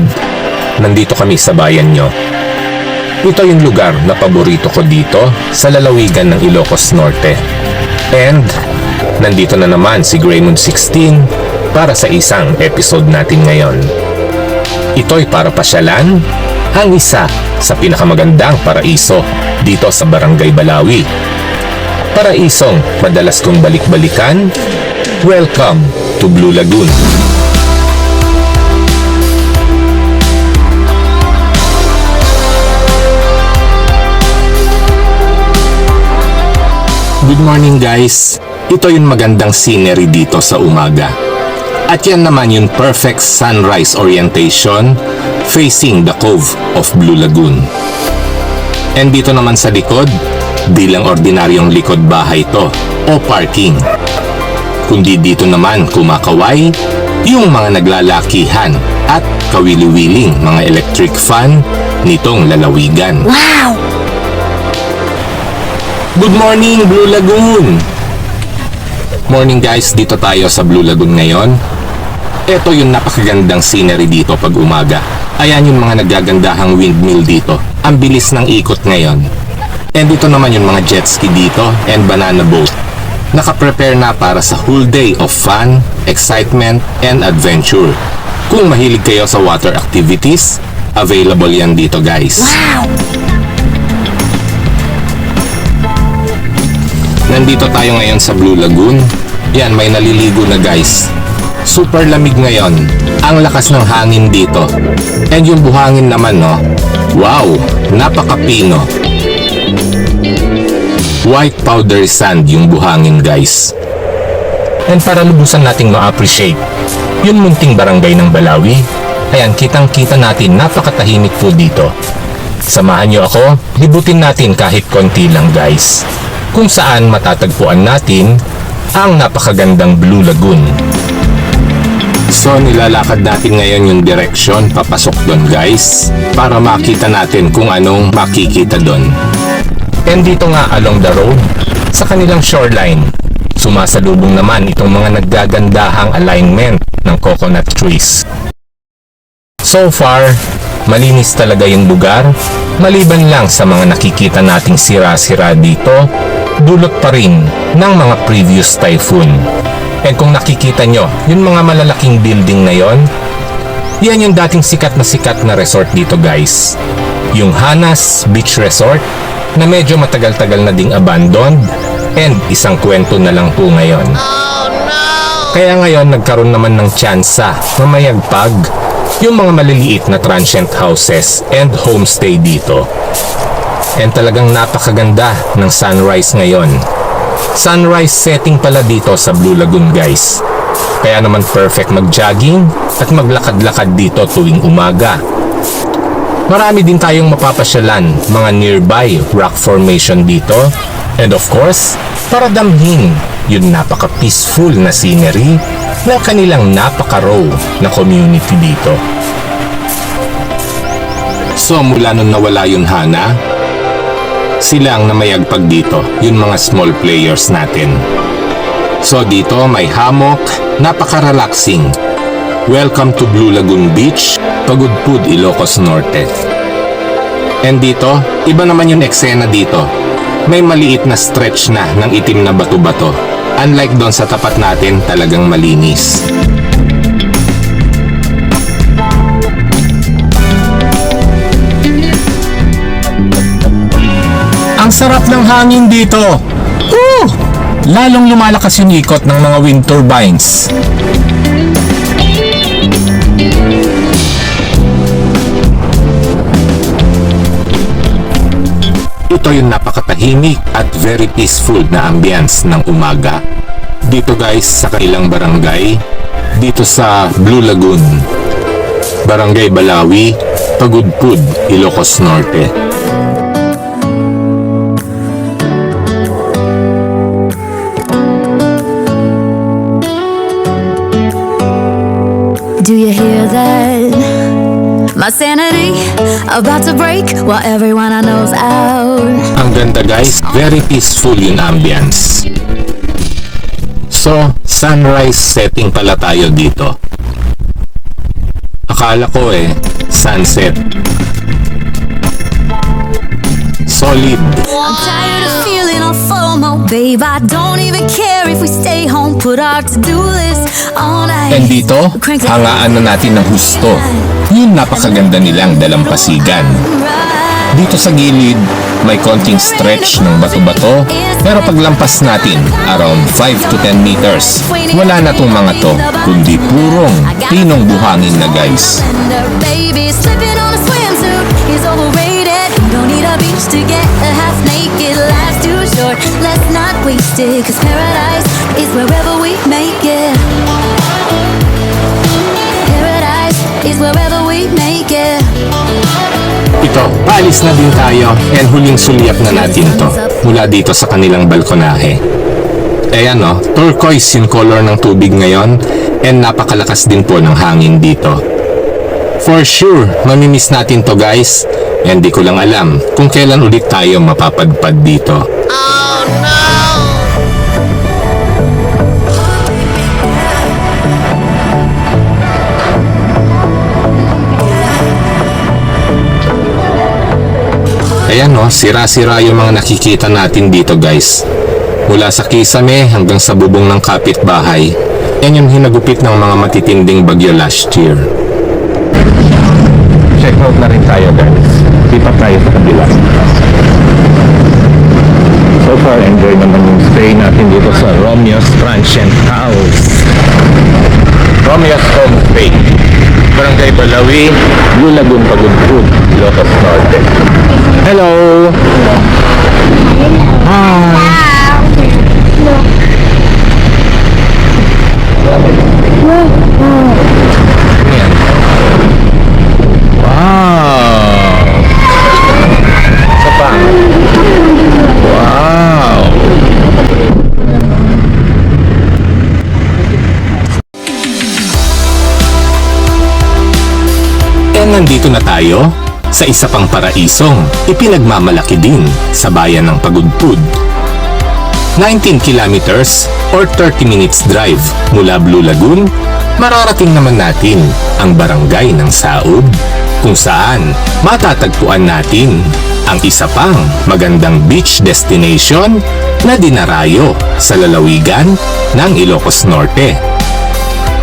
Nandito kami sa bayan nyo. Ito yung lugar na paborito ko dito sa lalawigan ng Ilocos Norte. And nandito na naman si Greymond 16 para sa isang episode natin ngayon. Ito'y para pasyalan ang isa sa pinakamagandang paraiso dito sa Barangay Balawi. Paraisong madalas kong balik-balikan. Welcome to Blue Lagoon. Good morning guys! Ito yung magandang scenery dito sa umaga. At yan naman yung perfect sunrise orientation facing the Cove of Blue Lagoon. And dito naman sa likod, di lang ordinaryong likod bahay to o parking. Kundi dito naman kumakaway yung mga naglalakihan at kawili-wiling mga electric fan nitong lalawigan. Wow! Good morning, Blue Lagoon! Morning guys, dito tayo sa Blue Lagoon ngayon. Ito yung napakagandang scenery dito pag umaga. Ayan yung mga naggagandahang windmill dito. Ang bilis ng ikot ngayon. And dito naman yung mga jet ski dito and banana boat. Nakaprepare na para sa whole day of fun, excitement, and adventure. Kung mahilig kayo sa water activities, available yan dito guys. Wow! Nandito tayo ngayon sa Blue Lagoon. Yan, may naliligo na guys. Super lamig ngayon. Ang lakas ng hangin dito. And yung buhangin naman, no? Wow! Napakapino. White powder sand yung buhangin guys. And para lubusan nating ma-appreciate yung munting barangay ng Balawi, ayan, kitang-kita natin napakatahimik po dito. Samahan nyo ako, libutin natin kahit konti lang guys. Kung saan matatagpuan natin ang napakagandang Blue Lagoon. So nilalakad natin ngayon yung direction papasok doon guys para makita natin kung anong makikita doon. And dito nga along the road sa kanilang shoreline, sumasalubong naman itong mga naggagandahang alignment ng coconut trees. So far, malinis talaga yung lugar, maliban lang sa mga nakikita nating sira-sira dito, dulot pa rin ng mga previous typhoon. And kung nakikita nyo, yung mga malalaking building na yon, yan yung dating sikat na resort dito guys. Yung Hanas Beach Resort na medyo matagal-tagal na ding abandoned and isang kwento na lang po ngayon. Kaya ngayon nagkaroon naman ng tsansa na mayagpag yung mga maliliit na transient houses and homestay dito. And talagang napakaganda ng sunrise ngayon. Sunrise setting pala dito sa Blue Lagoon guys. Kaya naman perfect mag-jogging at maglakad-lakad dito tuwing umaga. Marami din tayong mapapasyalan mga nearby rock formation dito. And of course, para damhin yung napaka-peaceful na scenery ng kanilang napaka-raw na community dito. So mula nung nawala yung Hana, sila ang namayagpag dito, yung mga small players natin. So dito may hammock, napaka-relaxing. Welcome to Blue Lagoon Beach, Pagudpud, Ilocos Norte. And dito, iba naman yung eksena dito. May maliit na stretch na ng itim na bato-bato. Unlike doon sa tapat natin, talagang malinis. Ang sarap ng hangin dito. Lalong lumalakas yung ikot ng mga wind turbines. Ito yung napakatahimik at very peaceful na ambience ng umaga. Dito guys sa kanilang barangay, dito sa Blue Lagoon, Barangay Balawi, Pagudpud, Ilocos Norte. Do you hear that? My sanity about to break while everyone I know's out. Ang ganda guys, very peaceful yung ambience. So, sunrise setting pala tayo dito. Akala ko sunset. Solid. I'm tired of feeling all FOMO, babe. I don't even care if we stay home. Put our to-do list all night. And dito, hangaan na natin ng husto. Yung napakaganda nilang dalampasigan. Dito sa gilid, may konting stretch ng bato-bato, pero paglampas natin, around 5 to 10 meters, wala na tong mga to, kundi purong pinong buhangin na guys. Baby, slipping on a swimsuit is overrated. Don't need a beach to get a half naked. Life's too short, let's not waste it. Cause paradise is wherever we make it. Paradise is wherever we make it. Ito, paalis na din tayo and huling sulyap na natin to mula dito sa kanilang balkonahe. Ayan turquoise yung color ng tubig ngayon and napakalakas din po ng hangin dito. For sure, mamimiss natin to guys and di ko lang alam kung kailan ulit tayo mapapadpad dito. Ayan sira-sira yung mga nakikita natin dito guys. Mula sa kisame hanggang sa bubong ng kapitbahay. Yan yung hinagupit ng mga matitinding bagyo last year. Check out na rin tayo guys. Lipat tayo sa kabila. So far, enjoy naman yung stay natin dito sa Romeo's Transient House. Romeo's Homestay. Barangay Balawi, Blue Lagoon, Pagudpud, Ilocos Norte. Hello! Hi! Ayan. Wow! Isa pa. Wow! Nandito na tayo sa isa pang paraisong ipinagmamalaki din sa bayan ng Pagudpud. 19 kilometers or 30 minutes drive mula Blue Lagoon, mararating naman natin ang barangay ng Saud, kung saan matatagpuan natin ang isa pang magandang beach destination na dinarayo sa lalawigan ng Ilocos Norte.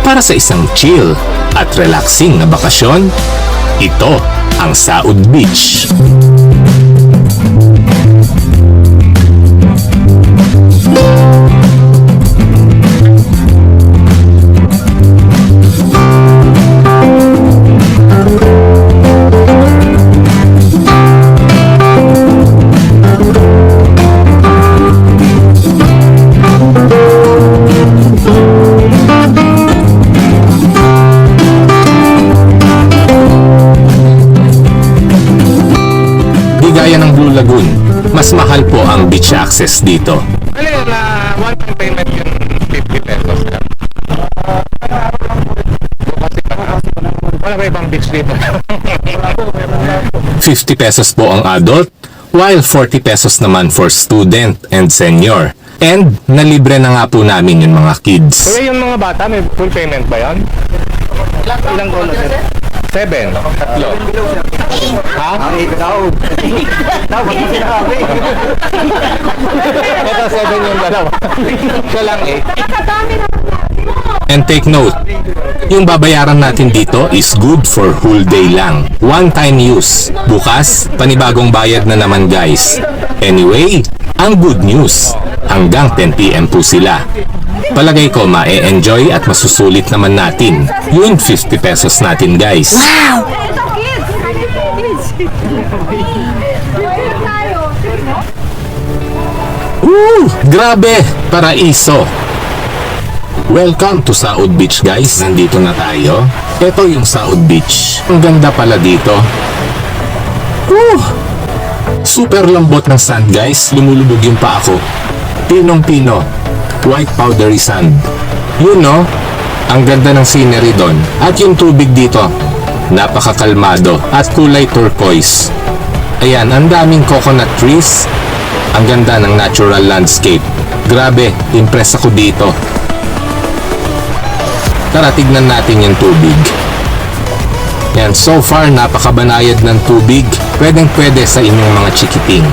Para sa isang chill at relaxing na bakasyon, ito ang Saud Beach. Lagoon, mas mahal po ang beach access dito. Ano yun na one-time payment yung 50 pesos lang? Wala ba ibang beach dito? 50 pesos po ang adult, while 40 pesos naman for student and senior. And nalibre na nga po namin yung mga kids. Kaya yung mga bata, may full payment ba yun? Ilang goal na 7. Tatlo. Ha? Ito 7 yung dalawa. Siya lang And take note, yung babayaran natin dito is good for whole day lang. One-time use. Bukas, panibagong bayad na naman guys. Anyway, ang good news, hanggang 10 PM po sila. Palagay ko ma-enjoy at masusulit naman natin yung 50 pesos natin guys. Wow! Grabe! Paraiso! Welcome to Saud Beach guys. Nandito na tayo. Ito yung Saud Beach. Ang ganda pala dito. Super lambot ng sand guys. Lumulubog yung paa ko. Pinong-pino. White powdery sand. You know, Ang ganda ng scenery doon. At yung tubig dito, napakakalmado at kulay turquoise. Ayan, ang daming coconut trees. Ang ganda ng natural landscape. Grabe, impress ako dito. Tara, tignan natin yung tubig. Yan, so far, napakabanayad ng tubig. Pwedeng pwede sa inyong mga chikiting.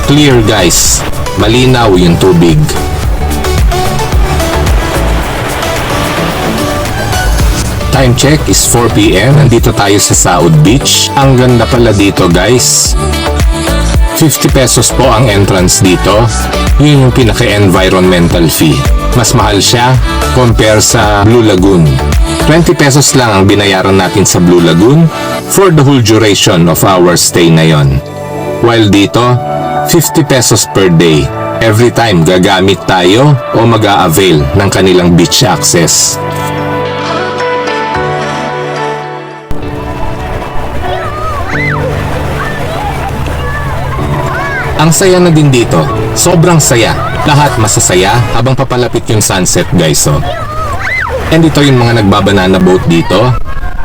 Clear guys, malinaw yung tubig. Time check is 4 PM. Nandito tayo sa Saud Beach. Ang ganda pala dito guys. 50 pesos po ang entrance dito. Yun yung pinaka-environmental fee. Mas mahal siya compare sa Blue Lagoon. 20 pesos lang ang binayaran natin sa Blue Lagoon for the whole duration of our stay ngayon. While dito, 50 pesos per day. Every time gagamit tayo o mag-a-avail ng kanilang beach access. Ang saya na din dito. Sobrang saya. Lahat masasaya habang papalapit yung sunset guys. So. And ito yung mga nagbabanana boat dito.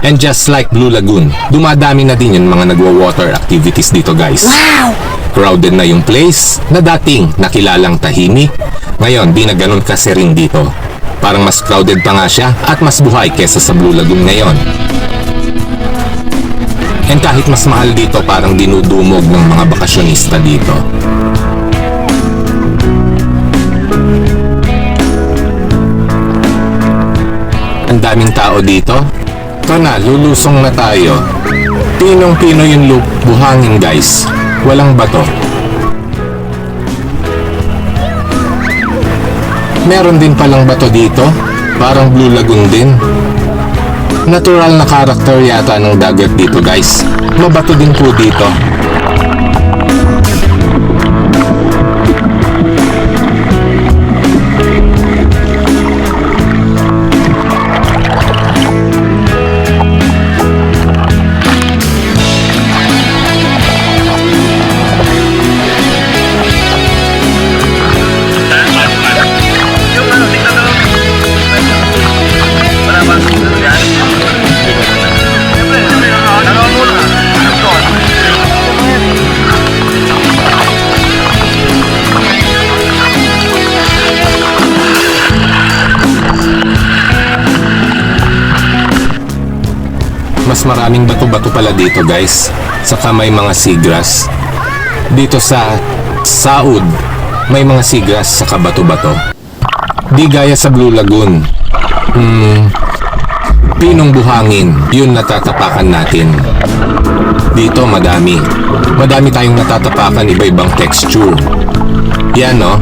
And just like Blue Lagoon, dumadami na din yung mga nagwa-water activities dito guys. Wow! Crowded na yung place na dating nakilalang tahimik. Ngayon, di na ganun kasi rin dito. Parang mas crowded pa nga siya at mas buhay kesa sa Blue Lagoon ngayon. And kahit mas mahal dito, parang dinudumog ng mga bakasyonista dito. Ang daming tao dito. Ito na, lulusong na tayo. Pinong-pino yung loop, buhangin guys. Walang bato. Meron din palang bato dito. Parang Blue Lagoon din. Natural na karakter yata ng dagat dito guys. Mabato din po dito. Mas maraming bato-bato pala dito guys. Saka may mga seagrass. Dito sa Saud, may mga seagrass saka bato-bato. Di gaya sa Blue Lagoon. Pinong buhangin, yun natatapakan natin. Dito madami. Madami tayong natatapakan, iba-ibang texture. Yan no?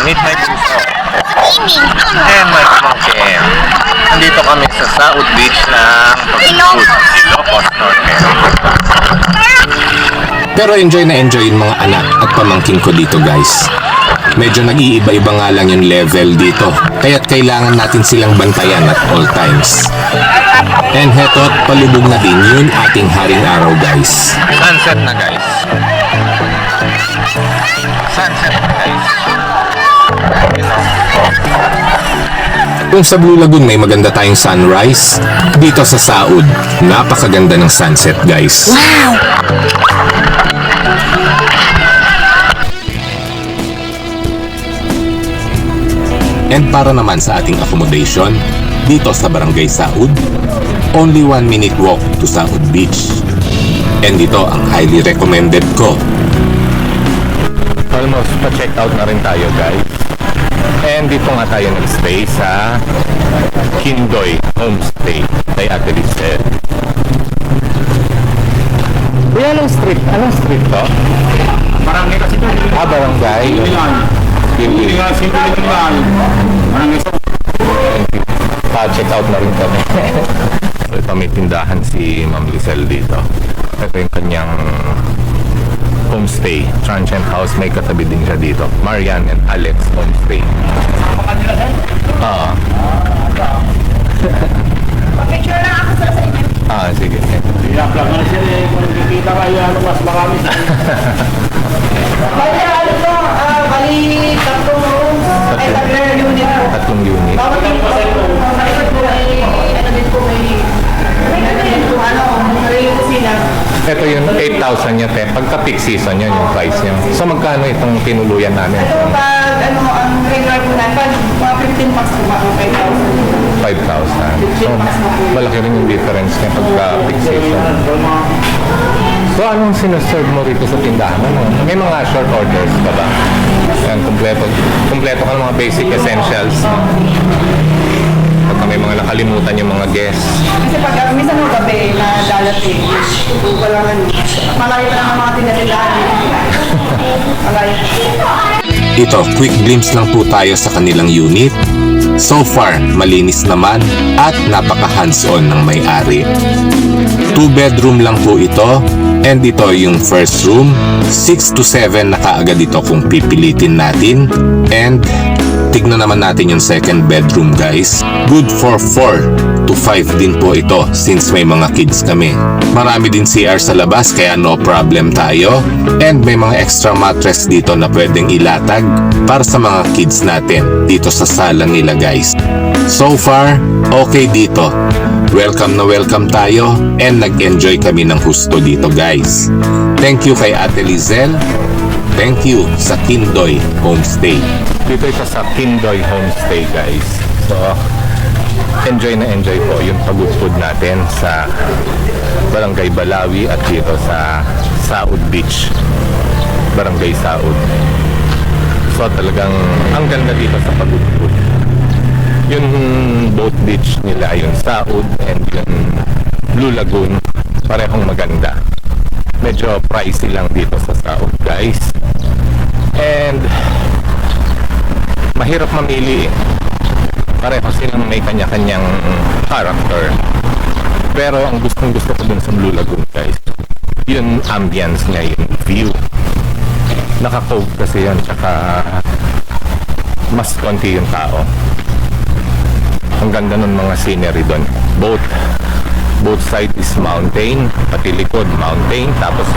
Midnight Puso and my mountain. Nandito kami sa Saud Beach ng Pagpupud, Ilocos Norte. Pero enjoy na enjoy yung mga anak at pamangkin ko dito guys. Medyo nag-iiba-iba nga lang yung level dito. Kaya't kailangan natin silang bantayan at all times. And heto't palubog na din yun ating haring araw guys. Sunset na guys. Sunset na guys. Kung sa Blue Lagoon may maganda tayong sunrise, dito sa Saud, napakaganda ng sunset guys. Wow! And para naman sa ating accommodation, dito sa Barangay Saud, only 1 minute walk to Saud Beach. And ito ang highly recommended ko. Almost pa-check out na rin tayo guys. And dito nga tayo nag-stay sa Kindoy Homestay kay Ate Lisel. Kuya, anong street? Anong street to? Barangay kasi ito. Barangay. Hindi nga simple lang. Pa-check out na rin kami. So ito may tindahan si Ma'am Lizelle dito. Ito yung kanyang homestay. Transient house. May katabi din siya dito. Marian and Alex Homestay. Picture na ako sa inyo. Sige. I-upload na siya eh. Kung nakikita kayo, mas marami sa Bali, ano to? Bali, tatlong rooms. Ay, tatlong unit po. Tatlong unit. Bawat din po. Malikot po ay, ano din po, may po, may kusina. Ito yung 8,000 niya, te. Pagka peak season yun, yung price niya. So magkano itong tinuluyan namin? Ito, pag, ang regular po na, pag mga 15 bucks po, mga 5,000. 5,000. So malaki rin yung difference niya pagka peak season. So anong sinuserve mo rito sa tindahan? Ano? May mga short orders ka ba? Yan, kumpleto ka ng mga basic essentials. Pagka may mga nakalimutan yung mga guests. Kasi pag minsan mo gabi na dalating, walang malayo pa lang ang mga tinatindahan. Malayo. Ito, quick glimpse lang po tayo sa kanilang unit. So far, malinis naman at napaka hands-on ng may-ari. 2-bedroom lang po ito, and ito yung first room. 6 to 7 na kaagad ito kung pipilitin natin. And tignan naman natin yung second bedroom, guys. Good for 4 to 5 din po ito since may mga kids kami. Marami din CR sa labas kaya no problem tayo. And may mga extra mattress dito na pwedeng ilatag para sa mga kids natin dito sa sala nila, guys. So far, okay dito. Welcome na welcome tayo and nag-enjoy kami ng husto dito, guys. Thank you kay Ate Lizelle. Thank you sa Kindoy Homestay. Dito ito sa Kindoy Homestay, guys. So, enjoy na enjoy po yung pagudpud natin sa Barangay Balawi at dito sa Saud Beach. Barangay Saud. So, talagang ang ganda dito sa pagudpud. Yung boat beach nila, yung Saud and yung Blue Lagoon, parehong maganda. Medyo pricey lang dito sa Saud, guys. And mahirap mamili eh. Pareho silang may kanya-kanyang character. Pero ang gustong gusto ko dun sa Blue Lagoon, guys, yung ambience niya, yung view. Naka-cove kasi yan, tsaka mas konti yung tao. Ang ganda ng mga scenery doon. Both side is mountain, pati likod mountain, tapos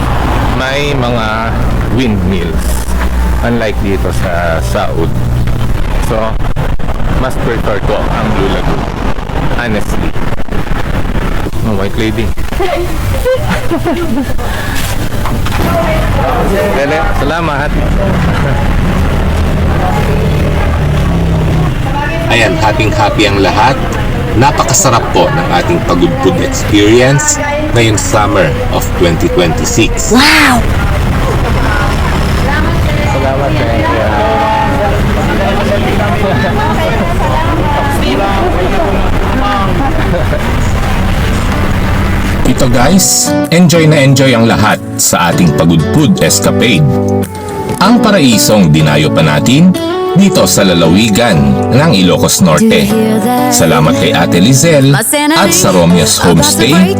may mga windmills. Unlike dito sa Saud. So, mas prefer ko ang Blue Lagoon. Honestly. Oh, white lady. Lele, salamat. Ayan, happy ang lahat. Napakasarap po ng ating pagudpud experience ngayong summer of 2026. Wow! Salamat, Ito, guys, enjoy na enjoy ang lahat sa ating pagudpud escapade. Ang paraisong dinayo pa natin dito sa lalawigan ng Ilocos Norte. Salamat kay Ate Lizelle at sa Romeo's Homestay.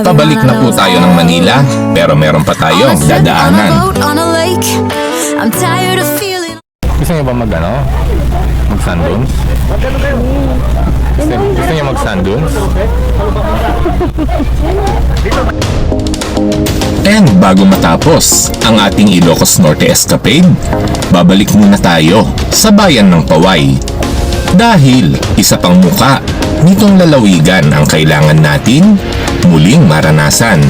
Pabalik na po tayo ng Manila pero meron pa tayong dadaanan. I'm tired of feeling. Gusto niyo ba mag-sundunes? Gusto niyo mag-sundunes? And bago matapos ang ating Ilocos Norte escapade, babalik muna tayo sa bayan ng Paway. Dahil isa pang muka nitong lalawigan ang kailangan natin muling maranasan.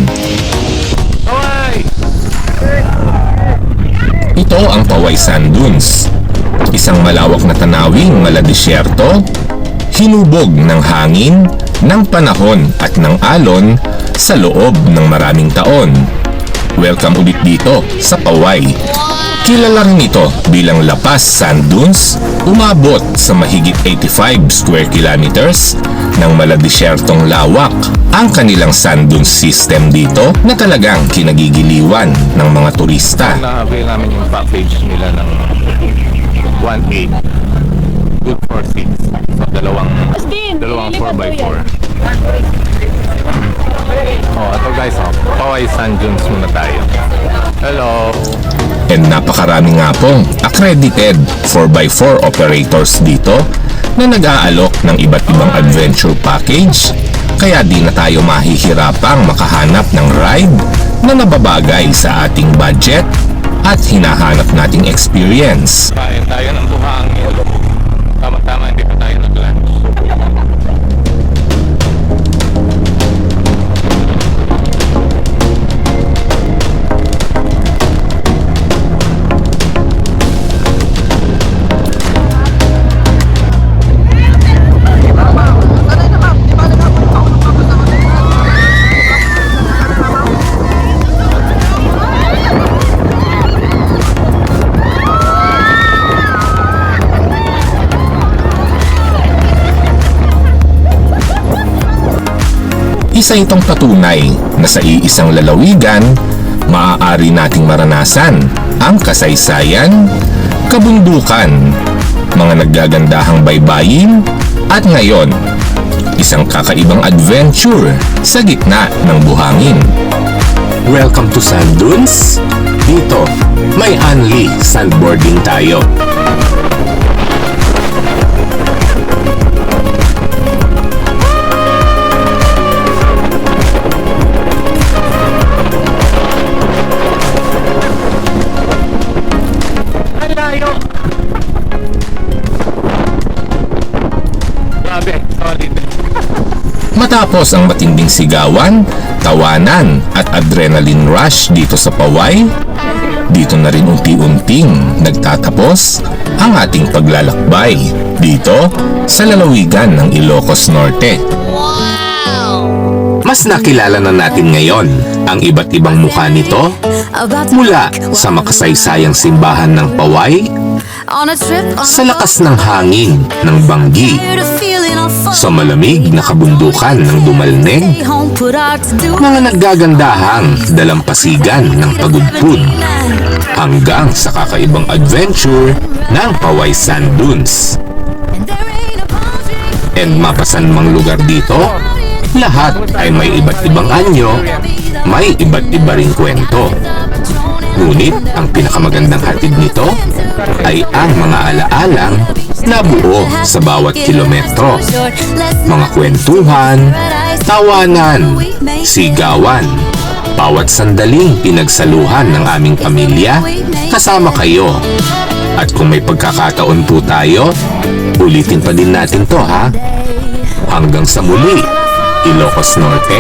Ito ang Paway Sand Dunes. Isang malawak na tanawing maladesyerto, hinubog ng hangin, ng panahon at ng alon sa loob ng maraming taon. Welcome ulit dito sa Paway. Kilala rin ito bilang La Paz Sand Dunes, umabot sa mahigit 85 square kilometers ng maladesyertong lawak. Ang kanilang sand dunes system dito na talagang kinagigiliwan ng mga turista. Na-avail namin yung package nila ng 1.8. Good for 6. So, dalawang 4x4. Oh, ito guys, Poway Sand Dunes muna tayo. Hello! And napakarami nga pong accredited 4x4 operators dito na nag-aalok ng iba't ibang adventure package, kaya di na tayo mahihirapang makahanap ng ride na nababagay sa ating budget at hinahanap nating experience. Kain tayo ng buhangin. Tama-tama, hindi pa tayo nag-lunch. Isa itong patunay na sa iisang lalawigan, maaari nating maranasan ang kasaysayan, kabundukan, mga naggagandahang baybayin, at ngayon, isang kakaibang adventure sa gitna ng buhangin. Welcome to Sand Dunes. Dito, may only sandboarding tayo. Grabe, solid. Matapos ang matinding sigawan, tawanan at adrenaline rush dito sa Poway, dito na rin unti-unting nagtatapos ang ating paglalakbay dito sa lalawigan ng Ilocos Norte. Mas nakilala na natin ngayon ang iba't ibang mukha nito mula sa makasaysayang simbahan ng Poway, sa lakas ng hangin ng Banggi, sa malamig na kabundukan ng Dumalneg, mga naggagandahang dalampasigan ng Pagudpud, hanggang sa kakaibang adventure ng Poway Sand Dunes. And mapasan mang lugar dito, lahat ay may iba't ibang anyo, may iba't iba ring kwento. Ngunit ang pinakamagandang hatid nito ay ang mga alaalang nabuo sa bawat kilometro. Mga kwentuhan, tawanan, sigawan, bawat sandaling pinagsaluhan ng aming pamilya, kasama kayo. At kung may pagkakataon po tayo, ulitin pa din natin to ha. Hanggang sa muli, Ilocos Norte.